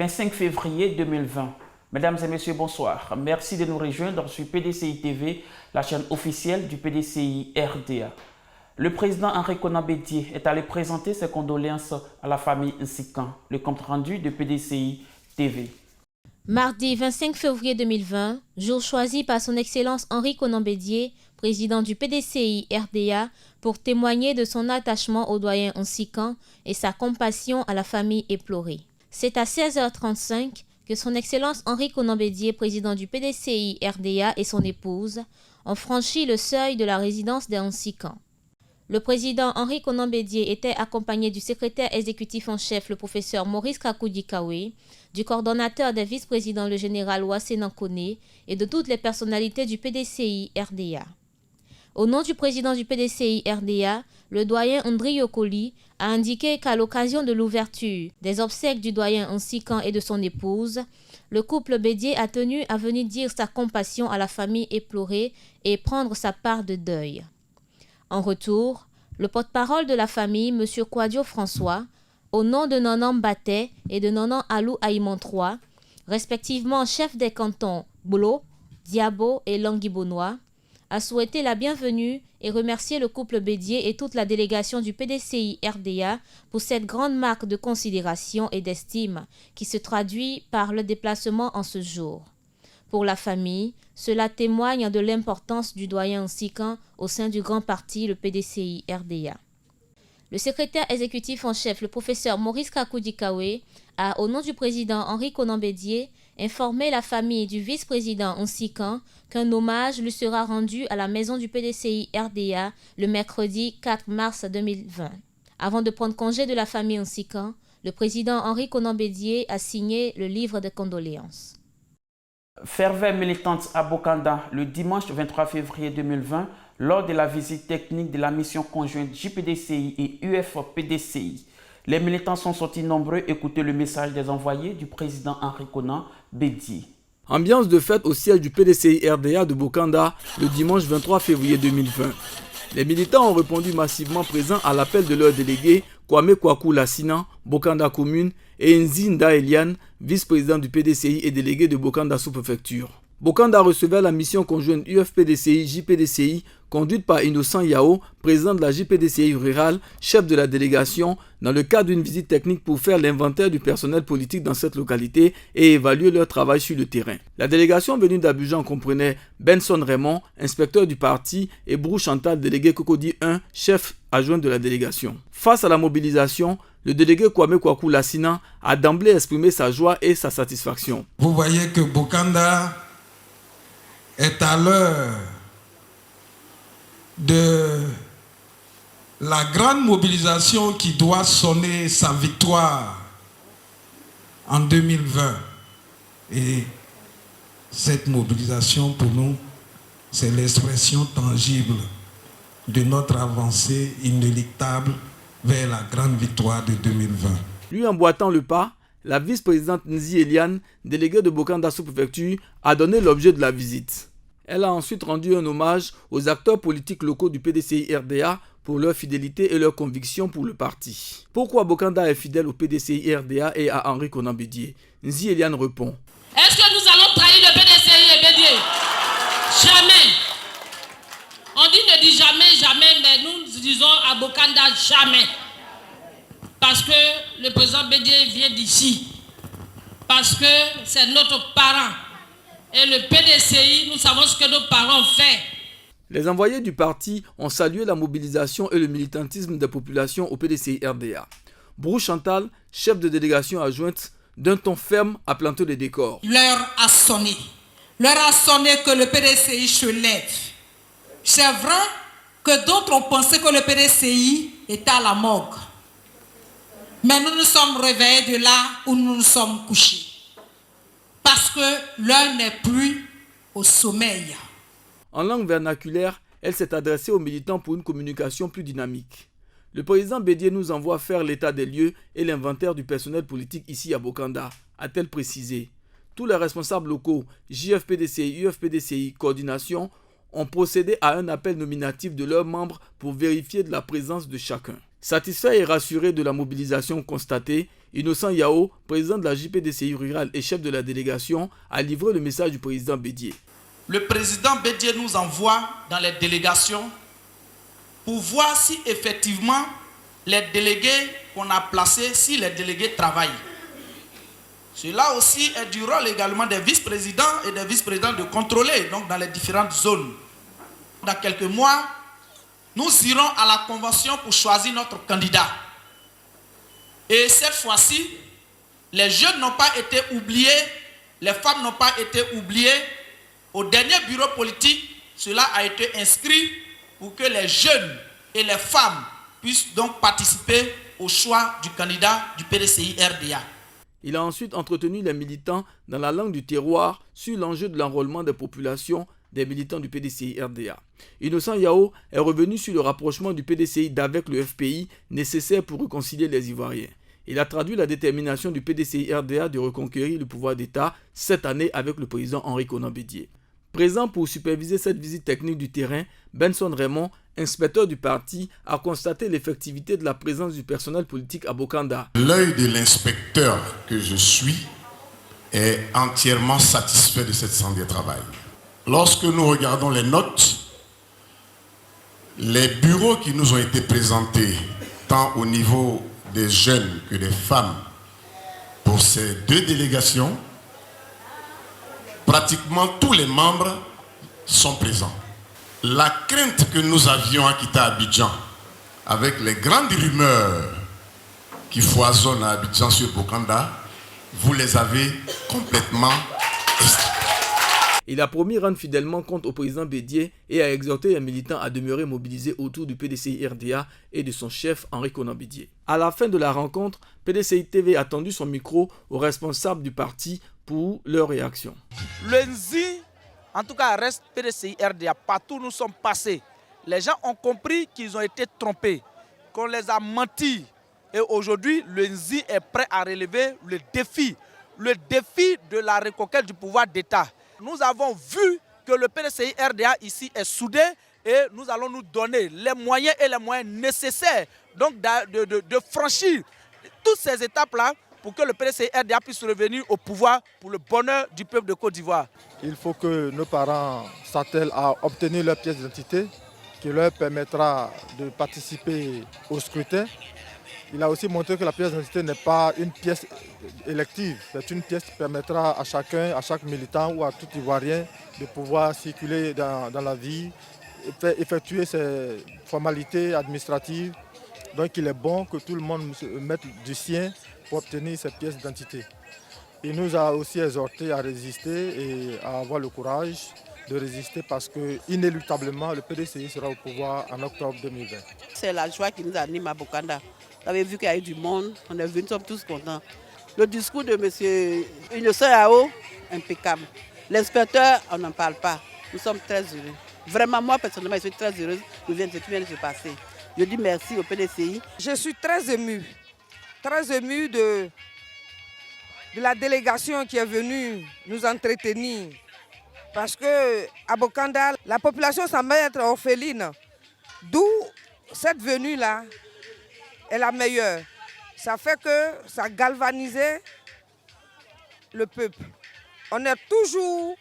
25 février 2020. Mesdames et messieurs, bonsoir. Merci de nous rejoindre sur PDCI TV, la chaîne officielle du PDCI RDA. Le président Henri Konan Bédié est allé présenter ses condoléances à la famille Nsikan. Le compte rendu de PDCI TV. Mardi 25 février 2020, jour choisi par son Excellence Henri Konan Bédié, président du PDCI RDA, pour témoigner de son attachement au doyen Nsikan et sa compassion à la famille éplorée. C'est à 16h35 que son Excellence Henri Konan Bédié, président du PDCI RDA, et son épouse ont franchi le seuil de la résidence des Nsikan. Le président Henri Konan Bédié était accompagné du secrétaire exécutif en chef, le professeur Maurice Kakoudikawe, du coordonnateur des vice-présidents, le général Ouassenan Koné, et de toutes les personnalités du PDCI RDA. Au nom du président du PDCI RDA, le doyen Andri Yokoli a indiqué qu'à l'occasion de l'ouverture des obsèques du doyen Nsikan et de son épouse, le couple Bédié a tenu à venir dire sa compassion à la famille éplorée et prendre sa part de deuil. En retour, le porte-parole de la famille, M. Kouadio François, au nom de Nanan Mbaté et de Nanan Alou Aïman III, respectivement chef des cantons Bolo, Diabo et Languibonois, a souhaité la bienvenue et remercié le couple Bédié et toute la délégation du PDCI RDA pour cette grande marque de considération et d'estime qui se traduit par le déplacement en ce jour. Pour la famille, cela témoigne de l'importance du doyen Nsikan au sein du grand parti, le PDCI RDA. Le secrétaire exécutif en chef, le professeur Maurice Kakoudikawe, a, au nom du président Henri Konan Bédié, informé la famille du vice-président Nsikan qu'un hommage lui sera rendu à la maison du PDCI RDA le mercredi 4 mars 2020. Avant de prendre congé de la famille Nsikan, le président Henri Konan Bédié a signé le livre de condoléances. Ferveur militante à Bokanda le dimanche 23 février 2020 lors de la visite technique de la mission conjointe JPDCI et UFPDCI. Les militants sont sortis nombreux écouter le message des envoyés du président Henri Konan Bédié. Ambiance de fête au siège du PDCI RDA de Bokanda le dimanche 23 février 2020. Les militants ont répondu massivement présents à l'appel de leurs délégués Kwame Kwaku Lassina, Bokanda Commune, et Nzi Nda Eliane, vice-président du PDCI et délégué de Bokanda sous-préfecture. Bokanda recevait la mission conjointe UFPDCI-JPDCI conduite par Innocent Yao, président de la JPDCI rurale, chef de la délégation, dans le cadre d'une visite technique pour faire l'inventaire du personnel politique dans cette localité et évaluer leur travail sur le terrain. La délégation venue d'Abidjan comprenait Benson Raymond, inspecteur du parti, et Brou Chantal, délégué Cocody 1, chef adjoint de la délégation. Face à la mobilisation, le délégué Kwame Kwaku Lassina a d'emblée exprimé sa joie et sa satisfaction. Vous voyez que Bokanda est à l'heure de la grande mobilisation qui doit sonner sa victoire en 2020. Et cette mobilisation, pour nous, c'est l'expression tangible de notre avancée inéluctable vers la grande victoire de 2020. Lui emboîtant le pas, la vice-présidente Nzi Eliane, déléguée de Bokanda sous-préfecture, a donné l'objet de la visite. Elle a ensuite rendu un hommage aux acteurs politiques locaux du PDCI RDA pour leur fidélité et leur conviction pour le parti. Pourquoi Bokanda est fidèle au PDCI RDA et à Henri Konan Bédié? Nzi Eliane répond. Est-ce que nous allons trahir le PDCI et Bédié? Jamais. On dit ne dit jamais, jamais, mais nous disons à Bokanda jamais. Parce que le président Bédié vient d'ici. Parce que c'est notre parent. Et le PDCI, nous savons ce que nos parents ont fait. Les envoyés du parti ont salué la mobilisation et le militantisme des populations au PDCI RDA. Brou Chantal, chef de délégation adjointe, d'un ton ferme a planté les décors. L'heure a sonné. L'heure a sonné que le PDCI se lève. C'est vrai que d'autres ont pensé que le PDCI était à la morgue. Mais nous nous sommes réveillés de là où nous nous sommes couchés. Parce que l'heure n'est plus au sommeil. En langue vernaculaire, elle s'est adressée aux militants pour une communication plus dynamique. Le président Bédié nous envoie faire l'état des lieux et l'inventaire du personnel politique ici à Bokanda, a-t-elle précisé. Tous les responsables locaux, JFPDCI, UFPDCI, coordination, ont procédé à un appel nominatif de leurs membres pour vérifier de la présence de chacun. Satisfait et rassuré de la mobilisation constatée, Innocent Yao, président de la JPDCI rurale et chef de la délégation, a livré le message du président Bédié. Le président Bédié nous envoie dans les délégations pour voir si effectivement les délégués qu'on a placés, si les délégués travaillent. Cela aussi est du rôle également des vice-présidents et des vice-présidents de contrôler, donc dans les différentes zones. Dans quelques mois, nous irons à la convention pour choisir notre candidat. Et cette fois-ci, les jeunes n'ont pas été oubliés, les femmes n'ont pas été oubliées. Au dernier bureau politique, cela a été inscrit pour que les jeunes et les femmes puissent donc participer au choix du candidat du PDCI RDA. Il a ensuite entretenu les militants dans la langue du terroir sur l'enjeu de l'enrôlement des populations des militants du PDCI RDA. Innocent Yao est revenu sur le rapprochement du PDCI d'avec le FPI nécessaire pour réconcilier les Ivoiriens. Il a traduit la détermination du PDCI RDA de reconquérir le pouvoir d'État cette année avec le président Henri Konan Bédié. Présent pour superviser cette visite technique du terrain, Benson Raymond, inspecteur du parti, a constaté l'effectivité de la présence du personnel politique à Bokanda. L'œil de l'inspecteur que je suis est entièrement satisfait de cette séance de travail. Lorsque nous regardons les notes, les bureaux qui nous ont été présentés, tant au niveau des jeunes que des femmes, pour ces deux délégations, pratiquement tous les membres sont présents. La crainte que nous avions à quitter Abidjan, avec les grandes rumeurs qui foisonnent à Abidjan sur Bokanda, vous les avez complètement estimées. Il a promis rendre fidèlement compte au président Bédié et a exhorté les militants à demeurer mobilisés autour du PDCI RDA et de son chef Henri Konan Bédié. À la fin de la rencontre, PDCI TV a tendu son micro aux responsables du parti pour leur réaction. Le NZI, en tout cas, reste PDCI RDA. Partout où nous sommes passés, les gens ont compris qu'ils ont été trompés, qu'on les a menti. Et aujourd'hui, le NZI est prêt à relever le défi de la reconquête du pouvoir d'État. Nous avons vu que le PDCI RDA ici est soudé et nous allons nous donner les moyens et les moyens nécessaires donc de franchir toutes ces étapes-là pour que le PDCI RDA puisse revenir au pouvoir pour le bonheur du peuple de Côte d'Ivoire. Il faut que nos parents s'attellent à obtenir leur pièce d'identité qui leur permettra de participer au scrutin. Il a aussi montré que la pièce d'identité n'est pas une pièce élective. C'est une pièce qui permettra à chacun, à chaque militant ou à tout Ivoirien de pouvoir circuler dans la vie, effectuer ses formalités administratives. Donc il est bon que tout le monde mette du sien pour obtenir cette pièce d'identité. Il nous a aussi exhorté à résister et à avoir le courage de résister parce que inéluctablement le PDCI sera au pouvoir en octobre 2020. C'est la joie qui nous anime à Bokanda. Vous avez vu qu'il y a eu du monde, on est venus, nous sommes tous contents. Le discours de M. Innocent Yao, impeccable. L'inspecteur, on n'en parle pas. Nous sommes très heureux. Vraiment, moi personnellement, je suis très heureuse de ce qui vient de se passer. Je dis merci au PDCI. Je suis très émue de la délégation qui est venue nous entretenir. Parce qu'à Bokanda, la population semble être orpheline. D'où cette venue-là est la meilleure. Ça fait que ça galvanisait le peuple. On est toujours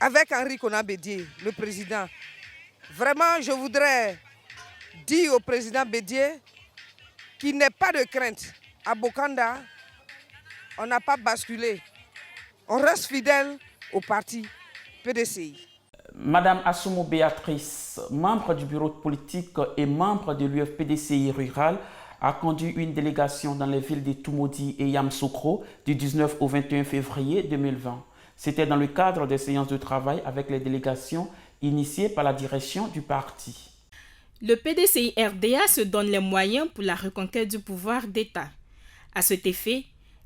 avec Henri Konan Bédié, le président. Vraiment, je voudrais dire au président Bédié qu'il n'ait pas de crainte. À Bokanda, on n'a pas basculé. On reste fidèle au parti PDCI. Madame Assoumou Béatrice, membre du bureau politique et membre de l'UFPDCI rural, a conduit une délégation dans les villes de Toumoudi et Yamoussoukro du 19 au 21 février 2020. C'était dans le cadre des séances de travail avec les délégations initiées par la direction du parti. Le PDCI RDA se donne les moyens pour la reconquête du pouvoir d'État. À cet effet,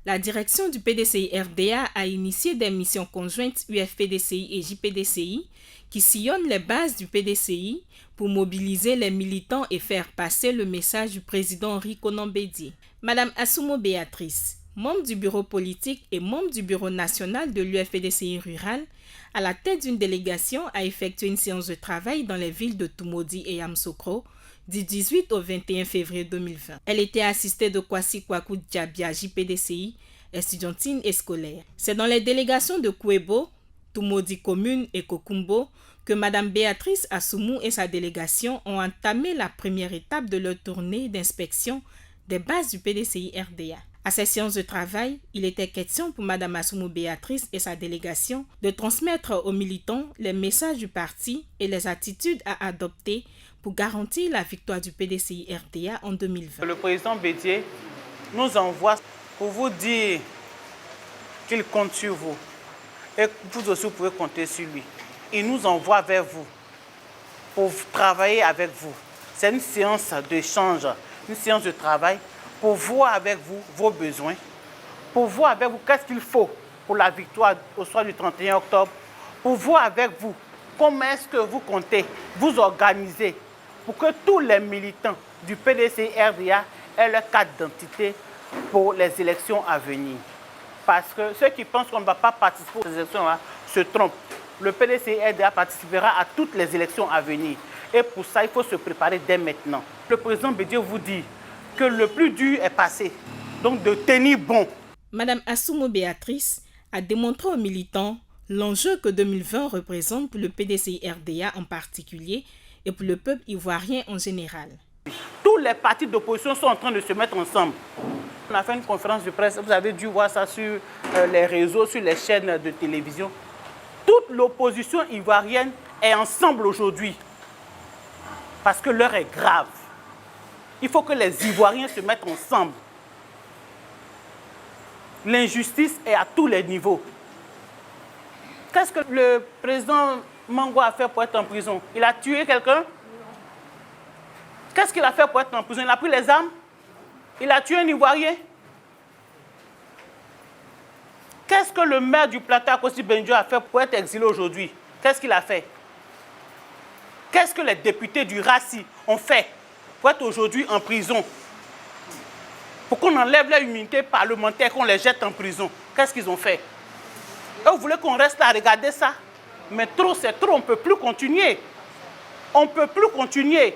la direction du PDCI RDA a initié des missions conjointes UFPDCI et JPDCI qui sillonnent les bases du PDCI pour mobiliser les militants et faire passer le message du président Henri Konan Bédié. Madame Assoumou Béatrice, membre du bureau politique et membre du bureau national de l'UFPDCI rural, à la tête d'une délégation, a effectué une séance de travail dans les villes de Toumoudi et Yamoussoukro du 18 au 21 février 2020. Elle était assistée de Kwasi Kwaku Diabia, JPDCI, estudiantine et scolaire. C'est dans les délégations de Kouébo, Tumodi Commune et Kokumbo que Mme Béatrice Assoumou et sa délégation ont entamé la première étape de leur tournée d'inspection des bases du PDCI RDA. À ces séances de travail, il était question pour Mme Assoumou Béatrice et sa délégation de transmettre aux militants les messages du parti et les attitudes à adopter pour garantir la victoire du PDCI RDA en 2020. Le président Bédié nous envoie pour vous dire qu'il compte sur vous et vous aussi vous pouvez compter sur lui. Il nous envoie vers vous pour travailler avec vous. C'est une séance d'échange, une séance de travail pour voir avec vous vos besoins, pour voir avec vous qu'est-ce qu'il faut pour la victoire au soir du 31 octobre, pour voir avec vous comment est-ce que vous comptez vous organiser pour que tous les militants du PDCI RDA aient leur carte d'identité pour les élections à venir. Parce que ceux qui pensent qu'on ne va pas participer aux élections-là se trompent. Le PDCI RDA participera à toutes les élections à venir. Et pour ça, il faut se préparer dès maintenant. Le président Bédié vous dit que le plus dur est passé, donc de tenir bon. Mme Assoumou Béatrice a démontré aux militants l'enjeu que 2020 représente pour le PDCI RDA en particulier et pour le peuple ivoirien en général. Tous les partis d'opposition sont en train de se mettre ensemble. On a fait une conférence de presse, vous avez dû voir ça sur les réseaux, sur les chaînes de télévision. Toute l'opposition ivoirienne est ensemble aujourd'hui parce que l'heure est grave. Il faut que les Ivoiriens se mettent ensemble. L'injustice est à tous les niveaux. Qu'est-ce que le président Mango a fait pour être en prison? Il a tué quelqu'un? Qu'est-ce qu'il a fait pour être en prison? Il a pris les armes? Il a tué un Ivoirien? Qu'est-ce que le maire du Plateau, Akossi Benjo, a fait pour être exilé aujourd'hui? Qu'est-ce qu'il a fait? Qu'est-ce que les députés du RACI ont fait pour être aujourd'hui en prison? Pour qu'on enlève leur immunité parlementaire, qu'on les jette en prison. Qu'est-ce qu'ils ont fait? Et vous voulez qu'on reste là à regarder ça? Mais trop, c'est trop, on ne peut plus continuer. On ne peut plus continuer.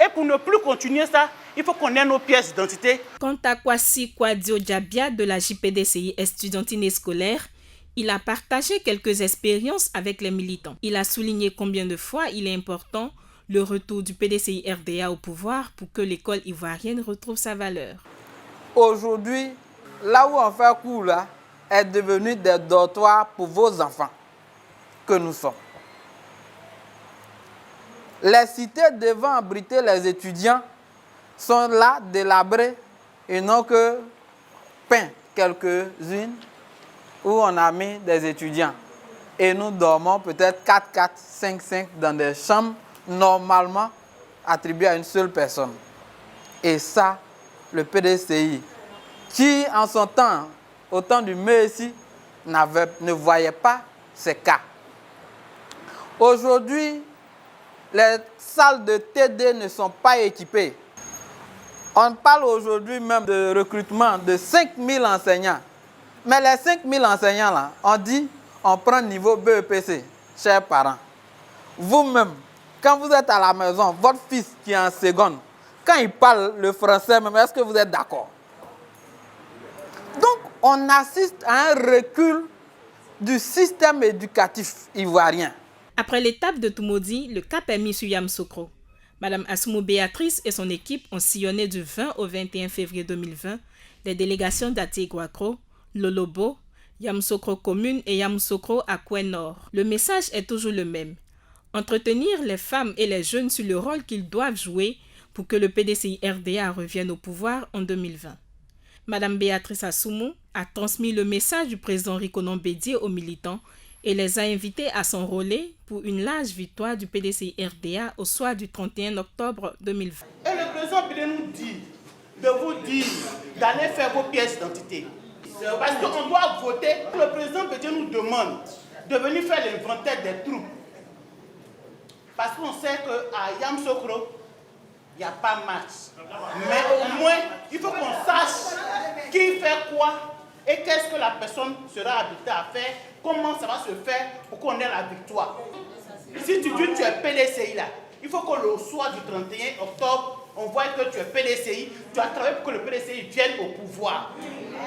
Et pour ne plus continuer ça, il faut qu'on ait nos pièces d'identité. Quant à Kwasi Kwadio Diabia de la JPDCI estudiantine et scolaire, il a partagé quelques expériences avec les militants. Il a souligné combien de fois il est important le retour du PDCI RDA au pouvoir pour que l'école ivoirienne retrouve sa valeur. Aujourd'hui, là où on fait cours là, est devenu des dortoirs pour vos enfants que nous sommes. Les cités devant abriter les étudiants sont là délabrées et non que peintes quelques-unes où on a mis des étudiants. Et nous dormons peut-être 4, 5 dans des chambres normalement attribuées à une seule personne. Et ça, le PDCI, qui en son temps, au temps du Messi, ne voyait pas ces cas. Aujourd'hui, les salles de TD ne sont pas équipées. On parle aujourd'hui même de recrutement de 5000 enseignants. Mais les 5000 enseignants là, on dit, on prend niveau BEPC, chers parents. Vous-même, quand vous êtes à la maison, votre fils qui est en seconde, quand il parle le français même, est-ce que vous êtes d'accord? Donc, on assiste à un recul du système éducatif ivoirien. Après l'étape de Tumodi, le cap est mis sur Yamoussoukro. Mme Assoumou Béatrice et son équipe ont sillonné du 20 au 21 février 2020 les délégations d'Atigouakro, Lolobo, Yamoussoukro Commune et Yamoussoukro Akoué Nord. Le message est toujours le même. Entretenir les femmes et les jeunes sur le rôle qu'ils doivent jouer pour que le PDCI RDA revienne au pouvoir en 2020. Mme Béatrice Assoumou a transmis le message du président Rikonan Bédié aux militants et les a invités à s'enrôler pour une large victoire du PDCI RDA au soir du 31 octobre 2020. Et le président Bédié nous dit de vous dire d'aller faire vos pièces d'identité. Parce qu'on doit voter. Le président Bédié nous demande de venir faire l'inventaire des troupes. Parce qu'on sait qu'à Yamoussoukro, il n'y a pas match. Mais au moins, il faut qu'on sache qui fait quoi et qu'est-ce que la personne sera habilitée à faire, comment ça va se faire pour qu'on ait la victoire. Si tu dis que tu es PDCI là, Il faut que le soir du 31 octobre, on voit que tu es PDCI, tu as travaillé pour que le PDCI vienne au pouvoir.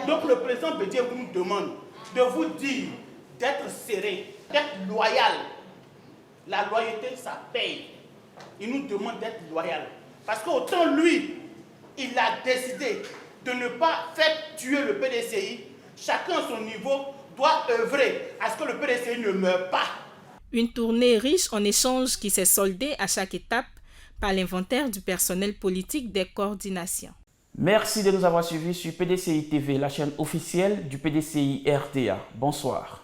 Donc le président Bédié nous demande de vous dire d'être serré, d'être loyal. La loyauté, ça paye. Il nous demande d'être loyal. Parce qu'autant lui, il a décidé de ne pas faire tuer le PDCI, chacun à son niveau doit œuvrer à ce que le PDCI ne meure pas. Une tournée riche en échanges qui s'est soldée à chaque étape par l'inventaire du personnel politique des coordinations. Merci de nous avoir suivis sur PDCI TV, la chaîne officielle du PDCI RDA. Bonsoir.